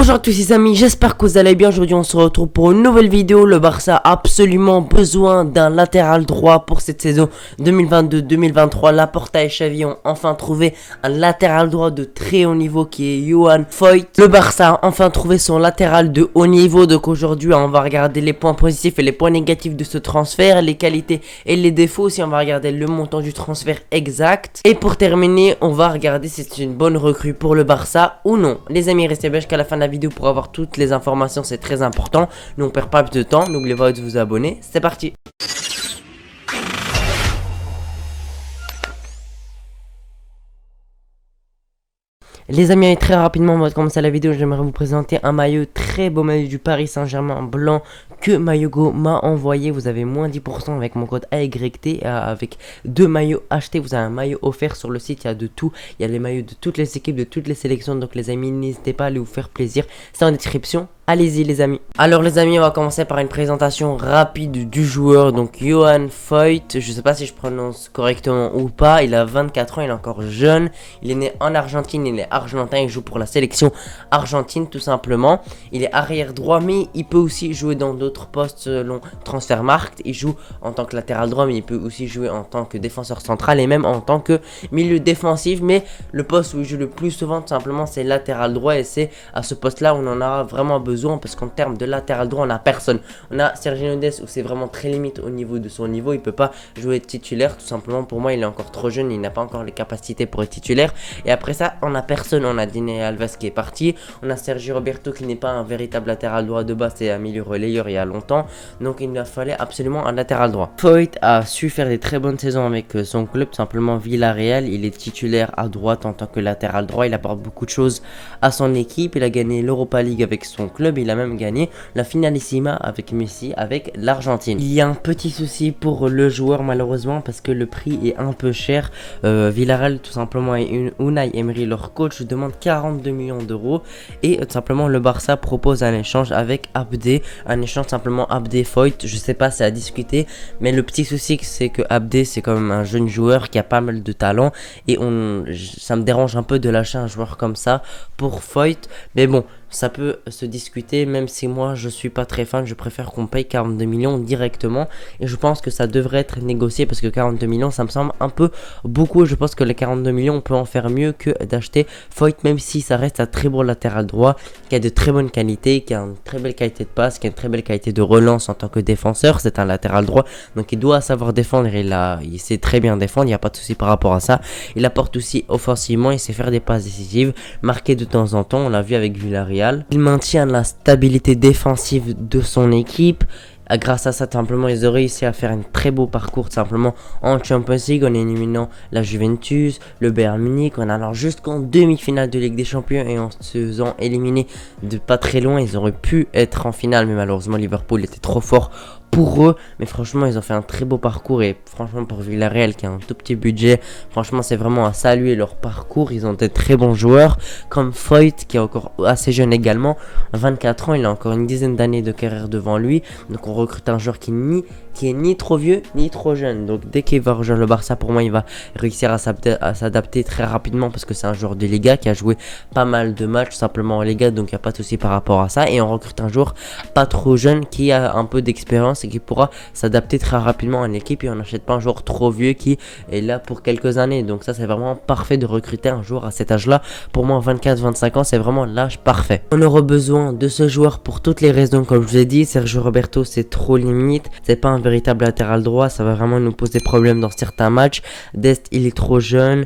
Bonjour à tous les amis, j'espère que vous allez bien. Aujourd'hui on se retrouve pour une nouvelle vidéo. Le Barça a absolument besoin d'un latéral droit pour cette saison 2022-2023. Laporta et Xavi ont enfin trouvé un latéral droit de très haut niveau qui est Yohan Foyth. Le Barça a enfin trouvé son latéral de haut niveau. Donc aujourd'hui on va regarder les points positifs et les points négatifs de ce transfert, les qualités et les défauts aussi. On va regarder le montant du transfert exact. Et pour terminer on va regarder si c'est une bonne recrue pour le Barça ou non. Les amis, restez bien jusqu'à la fin de la vidéo pour avoir toutes les informations, c'est très important. Nous on perd pas plus de temps, n'oubliez pas de vous abonner, c'est parti. Les amis, très rapidement, on va commencer la vidéo. J'aimerais vous présenter un maillot, très beau maillot du Paris Saint-Germain blanc que Mayogo m'a envoyé. Vous avez moins 10% avec mon code AYT. Avec 2 maillots achetés, vous avez un maillot offert sur le site. Il y a de tout. Il y a les maillots de toutes les équipes, de toutes les sélections. Donc les amis, n'hésitez pas à aller vous faire plaisir. C'est en description. Allez-y les amis. Alors les amis, on va commencer par une présentation rapide du joueur. Donc Yohan Foyth, je sais pas si je prononce correctement ou pas. Il a 24 ans, il est encore jeune. Il est né en Argentine, il est argentin. Il joue pour la sélection argentine tout simplement. Il est arrière droit mais il peut aussi jouer dans d'autres postes selon Transfermarkt. Il joue en tant que latéral droit mais il peut aussi jouer en tant que défenseur central et même en tant que milieu défensif. Mais le poste où il joue le plus souvent tout simplement c'est latéral droit et c'est à ce poste là où on en a vraiment besoin. Parce qu'en termes de latéral droit on a personne. On a Sergio Dest où c'est vraiment très limite au niveau de son niveau. Il peut pas jouer titulaire tout simplement. Pour moi il est encore trop jeune, il n'a pas encore les capacités pour être titulaire. Et après ça on a personne. On a Dani Alves qui est parti. On a Sergio Roberto qui n'est pas un véritable latéral droit de base, c'est un milieu relayeur il y a longtemps. Donc il nous fallait absolument un latéral droit. Foyth a su faire des très bonnes saisons avec son club, tout simplement Villarreal. Il est titulaire à droite en tant que latéral droit. Il apporte beaucoup de choses à son équipe. Il a gagné l'Europa League avec son club. Il a même gagné la Finalissima avec Messi, avec l'Argentine. Il y a un petit souci pour le joueur malheureusement parce que le prix est un peu cher. Villarreal tout simplement et Unai Emery, leur coach, demande 42 millions d'euros et tout simplement le Barça propose un échange avec Abdé. Un échange simplement Abdé-Foyth. Je sais pas, c'est à discuter, mais le petit souci c'est que Abdé c'est quand même un jeune joueur qui a pas mal de talent et ça me dérange un peu de lâcher un joueur comme ça pour Foyth. Mais bon, ça peut se discuter, même si moi je suis pas très fan, je préfère qu'on paye 42 millions directement et je pense que ça devrait être négocié parce que 42 millions ça me semble un peu beaucoup. Je pense que les 42 millions on peut en faire mieux que d'acheter Foyth, même si ça reste un très bon latéral droit qui a de très bonnes qualités, qui a une très belle qualité de passe, qui a une très belle qualité de relance en tant que défenseur. C'est un latéral droit donc il doit savoir défendre, il sait très bien défendre, il n'y a pas de souci par rapport à ça. Il apporte aussi offensivement, il sait faire des passes décisives, marquer de temps en temps, on l'a vu avec Villarreal. Il maintient la stabilité défensive de son équipe. Grâce à ça, simplement, ils ont réussi à faire un très beau parcours simplement en Champions League en éliminant la Juventus, le Bayern Munich, en allant jusqu'en demi-finale de Ligue des Champions et en se faisant éliminer de pas très loin. Ils auraient pu être en finale, mais malheureusement Liverpool était trop fort pour eux. Mais franchement ils ont fait un très beau parcours et franchement pour Villarreal qui a un tout petit budget, franchement c'est vraiment à saluer leur parcours. Ils ont des très bons joueurs comme Foyth qui est encore assez jeune également, 24 ans, il a encore une dizaine d'années de carrière devant lui. Donc on recrute un joueur qui est ni trop vieux ni trop jeune. Donc dès qu'il va rejoindre le Barça, pour moi il va réussir à s'adapter très rapidement parce que c'est un joueur de Liga qui a joué pas mal de matchs simplement en Liga, donc il n'y a pas de souci par rapport à ça. Et on recrute un joueur pas trop jeune qui a un peu d'expérience et qui pourra s'adapter très rapidement à l'équipe, et on n'achète pas un joueur trop vieux qui est là pour quelques années. Donc ça c'est vraiment parfait de recruter un joueur à cet âge là. Pour moi 24-25 ans c'est vraiment l'âge parfait. On aura besoin de ce joueur pour toutes les raisons comme je vous ai dit. Sergio Roberto c'est trop limite, c'est pas un véritable latéral droit, ça va vraiment nous poser problème dans certains matchs. Dest il est trop jeune.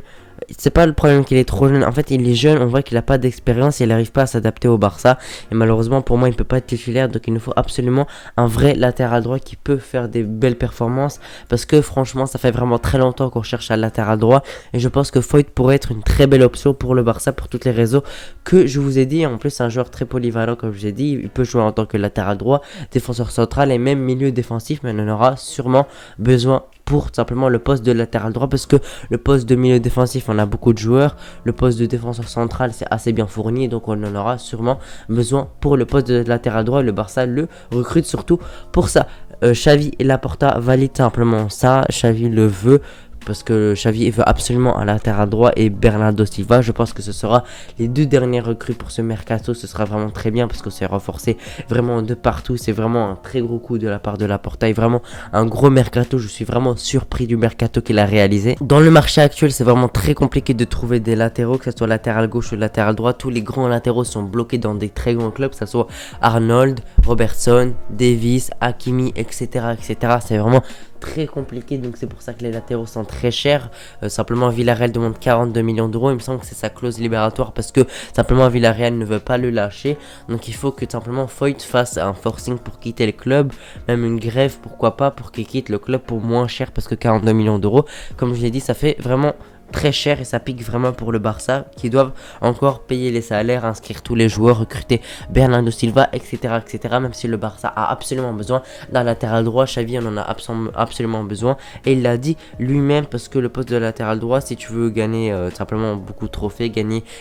C'est pas le problème qu'il est trop jeune, en fait il est jeune, on voit qu'il a pas d'expérience, il n'arrive pas à s'adapter au Barça et malheureusement pour moi il peut pas être titulaire. Donc il nous faut absolument un vrai latéral droit qui peut faire des belles performances parce que franchement ça fait vraiment très longtemps qu'on cherche un latéral droit et je pense que Foyth pourrait être une très belle option pour le Barça pour toutes les raisons que je vous ai dit. En plus c'est un joueur très polyvalent comme je vous ai dit, il peut jouer en tant que latéral droit, défenseur central et même milieu défensif, mais on en aura sûrement besoin pour simplement le poste de latéral droit parce que le poste de milieu défensif on a beaucoup de joueurs, le poste de défenseur central c'est assez bien fourni, donc on en aura sûrement besoin pour le poste de latéral droit. Le Barça le recrute surtout pour ça. Xavi et Laporta valident simplement ça, Xavi le veut parce que Xavi veut absolument un latéral droit et Bernardo Silva. Je pense que ce sera les deux dernières recrues pour ce mercato. Ce sera vraiment très bien parce que c'est renforcé vraiment de partout. C'est vraiment un très gros coup de la part de Laporta et vraiment un gros mercato. Je suis vraiment surpris du mercato qu'il a réalisé. Dans le marché actuel, c'est vraiment très compliqué de trouver des latéraux, que ce soit latéral gauche ou latéral droit. Tous les grands latéraux sont bloqués dans des très grands clubs, que ce soit Arnold, Robertson, Davis, Hakimi, etc. etc. C'est vraiment très compliqué, donc c'est pour ça que les latéraux sont très chers. Simplement Villarreal demande 42 millions d'euros. Il me semble que c'est sa clause libératoire parce que simplement Villarreal ne veut pas le lâcher. Donc il faut que simplement Foyt fasse un forcing pour quitter le club, même une grève pourquoi pas, pour qu'il quitte le club pour moins cher, parce que 42 millions d'euros, comme je l'ai dit, ça fait vraiment très cher et ça pique vraiment pour le Barça qui doivent encore payer les salaires, inscrire tous les joueurs, recruter Bernardo Silva, etc. etc. Même si le Barça a absolument besoin d'un latéral droit, Xavi en a absolument besoin et il l'a dit lui-même, parce que le poste de latéral droit, si tu veux gagner simplement beaucoup de trophées,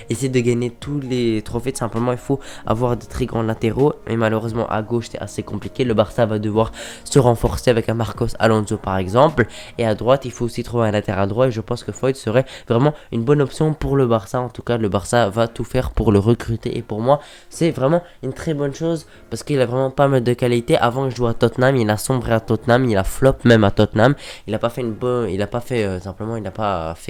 essayer de gagner tous les trophées, simplement il faut avoir de très grands latéraux et malheureusement à gauche c'est assez compliqué. Le Barça va devoir se renforcer avec un Marcos Alonso par exemple, et à droite il faut aussi trouver un latéral droit et je pense que Foyt serait vraiment une bonne option pour le Barça. En tout cas, le Barça va tout faire pour le recruter et pour moi, c'est vraiment une très bonne chose parce qu'il a vraiment pas mal de qualité. Avant, il jouait à Tottenham, il a sombré à Tottenham, il a flop même à Tottenham. Il n'a pas fait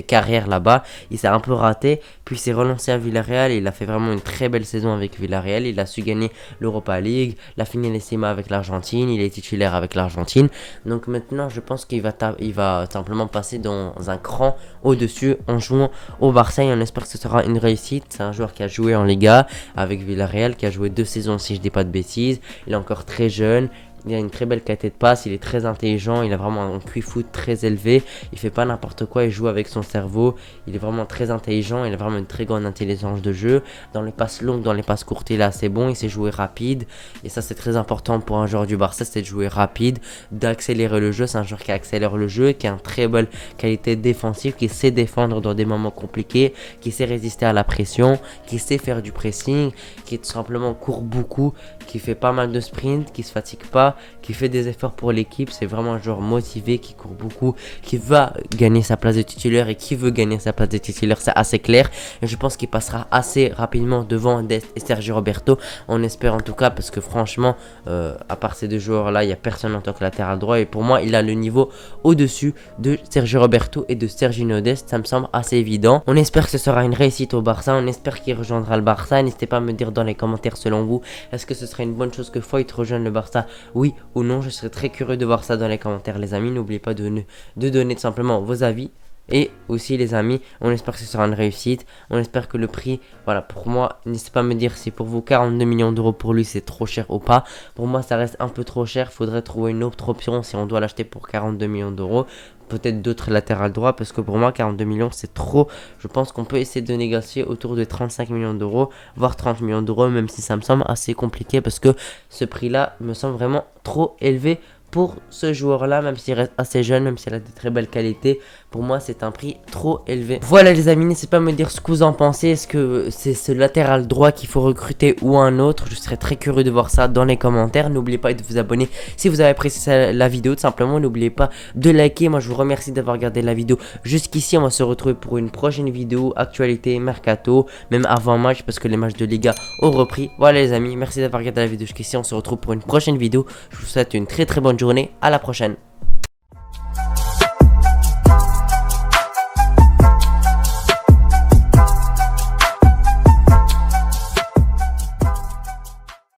carrière là-bas. Il s'est un peu raté, puis il s'est relancé à Villarreal. Il a fait vraiment une très belle saison avec Villarreal. Il a su gagner l'Europa League, la finalissima avec l'Argentine. Il est titulaire avec l'Argentine. Donc maintenant, je pense qu'il va simplement passer dans un cran au-dessus en jouant au Barça et on espère que ce sera une réussite. C'est un joueur qui a joué en Liga avec Villarreal, qui a joué 2 saisons si je dis pas de bêtises. Il est encore très jeune. Il a une très belle qualité de passe, il est très intelligent, il a vraiment un QI foot très élevé, il fait pas n'importe quoi, il joue avec son cerveau, il est vraiment très intelligent, il a vraiment une très grande intelligence de jeu. Dans les passes longues, dans les passes courtes, il est assez bon, il sait jouer rapide, et ça c'est très important pour un joueur du Barça, c'est de jouer rapide, d'accélérer le jeu. C'est un joueur qui accélère le jeu, qui a une très belle qualité défensive, qui sait défendre dans des moments compliqués, qui sait résister à la pression, qui sait faire du pressing, qui tout simplement court beaucoup, qui fait pas mal de sprints, qui se fatigue pas, qui fait des efforts pour l'équipe. C'est vraiment un joueur motivé, qui court beaucoup, qui va gagner sa place de titulaire et qui veut gagner sa place de titulaire, c'est assez clair. Et je pense qu'il passera assez rapidement devant Dest et Sergio Roberto. On espère en tout cas, parce que franchement, à part ces deux joueurs-là, il n'y a personne en tant que latéral droit. Et pour moi, il a le niveau au-dessus de Sergio Roberto et de Serginho Dest. Ça me semble assez évident. On espère que ce sera une réussite au Barça. On espère qu'il rejoindra le Barça. N'hésitez pas à me dire dans les commentaires, selon vous, est-ce que ce serait une bonne chose que Foyt rejoigne le Barça, oui ou non? Je serais très curieux de voir ça dans les commentaires, les amis. N'oubliez pas de donner tout simplement vos avis. Et aussi les amis, on espère que ce sera une réussite. On espère que le prix, voilà, pour moi, n'hésitez pas à me dire si pour vous 42 millions d'euros pour lui c'est trop cher ou pas. Pour moi ça reste un peu trop cher, faudrait trouver une autre option si on doit l'acheter pour 42 millions d'euros. Peut-être d'autres latérales droits, parce que pour moi 42 millions c'est trop. Je pense qu'on peut essayer de négocier autour de 35 millions d'euros, voire 30 millions d'euros, même si ça me semble assez compliqué parce que ce prix là me semble vraiment trop élevé pour ce joueur là, même s'il reste assez jeune, même s'il a de très belles qualités. Pour moi c'est un prix trop élevé. Voilà les amis, n'hésitez pas à me dire ce que vous en pensez. Est-ce que c'est ce latéral droit qu'il faut recruter ou un autre? Je serais très curieux de voir ça dans les commentaires. N'oubliez pas de vous abonner si vous avez apprécié la vidéo, tout simplement. N'oubliez pas de liker. Moi je vous remercie d'avoir regardé la vidéo jusqu'ici. On va se retrouver pour une prochaine vidéo, actualité, mercato, même avant match, parce que les matchs de Liga ont repris. Voilà les amis, merci d'avoir regardé la vidéo jusqu'ici. On se retrouve pour une prochaine vidéo. Je vous souhaite une très très bonne journée, à la prochaine.